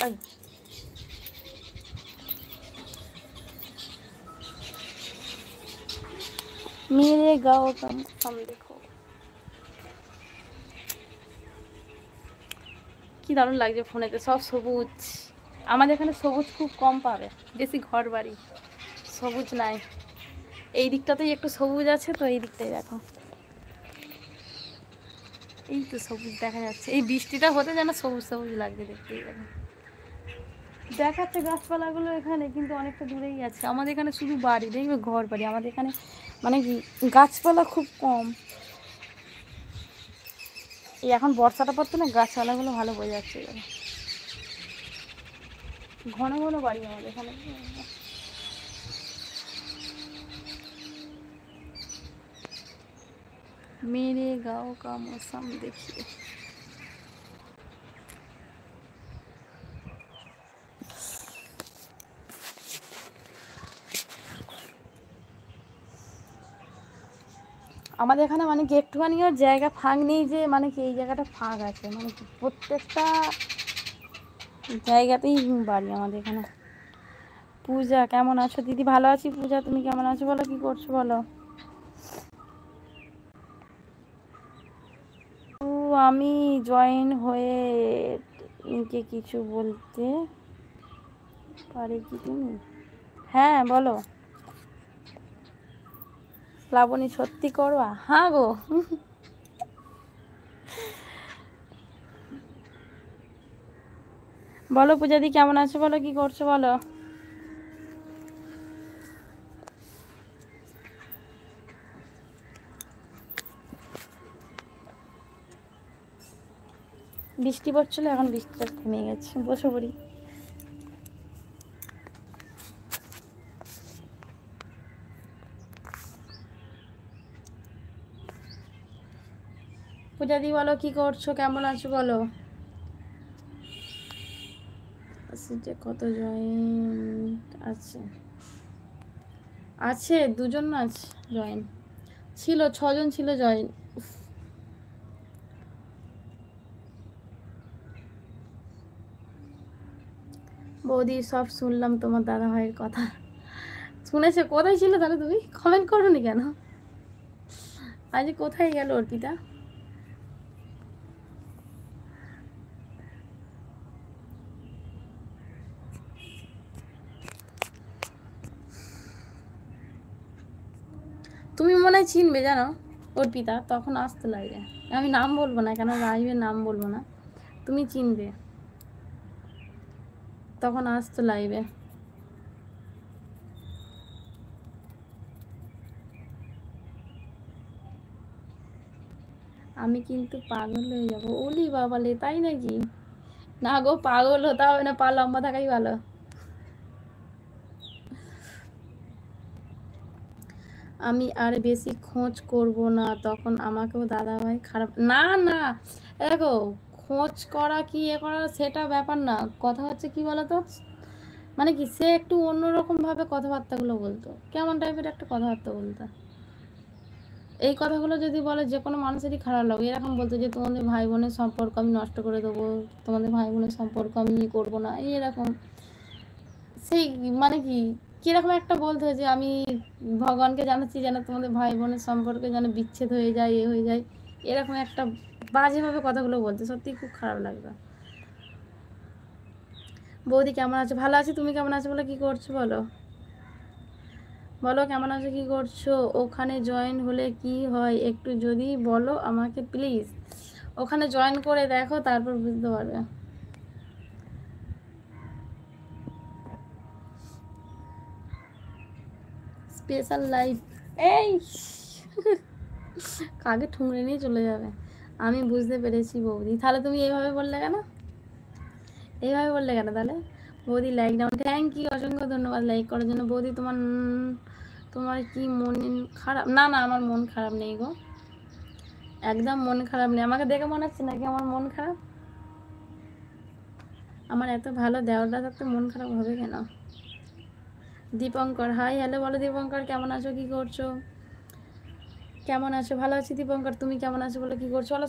आई मेरे गाँव का मौसम देखो কি দারুণ লাগছে ফোনেতে, সব সবুজ। আমাদের এখানে সবুজ খুব কম পাবে, বেশি ঘর বাড়ি, সবুজ নাই। এই দিকটাতেই একটু সবুজ আছে, তো এই দিকটাই দেখো, এই তো সবুজ দেখা যাচ্ছে। এই বৃষ্টিটা হতে যেন সবুজ সবুজ লাগবে দেখতে। দেখাচ্ছে গাছপালাগুলো এখানে, কিন্তু অনেকটা দূরেই আছে। আমাদের এখানে শুধু বাড়ি দেখবে, ঘর বাড়ি। আমাদের এখানে মানে কি গাছপালা খুব কম। এই এখন বর্ষাটা পড়ছে না, গাছপালাগুলো ভালো বোঝা যাচ্ছে। ঘন ঘন বাড়ি আমাদের এখানে। मेरे गाँव का मौसम देखिए। আমাদের এখানে মানে কি একটুখানিও জায়গা ফাঁক নেই, যে মানে কি এই জায়গাটা ফাঁক আছে, মানে কি প্রত্যেকটা জায়গাতেই বাড়ি আমাদের এখানে। পূজা কেমন আছো দিদি? ভালো আছি। পূজা তুমি কেমন আছো বলো, কি করছো বলো? তো আমি জয়েন হয়ে ইনকে কিছু বলতে পারে কি তুমি? হ্যাঁ বলো। লাবণী সত্যি করবা? হ্যাঁ গো। বলো পূজা দি কেমন আছো বলো, কি করছো বলো? বৃষ্টি পড়ছিল, এখন বৃষ্টিটা থেমে গেছে, বসে পড়ি। পূজা দি বলো কি করছো, কেমন আছো বলো? কত জয়েন্ট আছে? আছে দুজন আছে জয়েন, ছিল 6জন ছিল জয়েন। বৌদি সব শুনলাম তোমার দাদা ভাইয়ের কথা। শুনেছে? কোথায় ছিল তাহলে তুমি? কমেন্ট করোনি কেন? আজ কোথায় গেল অর্পিতা? তুমি মনে হয় চিনবে জানো অর্পিতা, তখন আসতে লাগবে। আমি নাম বলবো না, কেন লাইভের নাম বলবো না, তুমি চিনবে, তখন আসতো লাইভে। আমি কিন্তু পাগল হয়ে যাবো। ওলি বাবালে, তাই নাকি? না গো, পাগল হতে হবে না, পা লম্বা থাকাই ভালো। আমি আর বেশি খোঁজ করব না, তখন আমাকেও দাদা ভাই খারাপ। না না, দেখো খোঁজ করা কি এ করা সেটা ব্যাপার না, কথা হচ্ছে কি বলতো, মানে কি সে একটু অন্যরকম ভাবে কথাবার্তাগুলো বলতো, কেমন টাইপের একটা কথাবার্তা বলতো। এই কথাগুলো যদি বলে যে কোনো মানুষেরই খারাপ লাগে। এরকম বলতো যে তোমাদের ভাই বোনের সম্পর্ক আমি নষ্ট করে দেবো, তোমাদের ভাই বোনের সম্পর্ক আমি করবো না, এরকম। সেই মানে কি কিরকম একটা বলতে হয় যে আমি ভগবানকে জানাচ্ছি যেন তোমাদের ভাই বোনের সম্পর্কে যেন বিচ্ছেদ হয়ে যায়, এ হয়ে যায়, এরকম একটা বাজেভাবে কথাগুলো বলতে, সত্যি খুব খারাপ লাগতো। বৌদি কেমন আছো? ভালো আছি। তুমি কেমন আছো বলো, কি করছো বলো? বলো কেমন আছো, কি করছো? ওখানে জয়েন হলে কি হয় একটু যদি বলো আমাকে প্লিজ। ওখানে জয়েন করে দেখো, তারপর বুঝতে পারবে। স্পেশাল লাইফ এই কাকে ঠুংরে নিয়ে চলে যাবে। আমি বুঝতে পেরেছি বৌদি। তাহলে তুমি এইভাবে বললে কেন? এইভাবে বললে কেন তাহলে? বৌদি লাইক ডাউন, থ্যাংক ইউ, অসংখ্য ধন্যবাদ লাইক করার জন্য। বৌদি তোমার তোমার কি মন খারাপ? না না, আমার মন খারাপ নেই গো, একদম মন খারাপ নেই। আমাকে দেখে মনে হচ্ছে নাকি আমার মন খারাপ? আমার এত ভালো দেওয়াটা থাকতে মন খারাপ হবে কেন? দীপঙ্কর হাই হ্যালো বলো। দীপঙ্কর কেমন আছো, কি করছো? কেমন আছো? ভালো আছি দীপঙ্কর, তুমি কেমন আছো বলো, কি করছো বলো?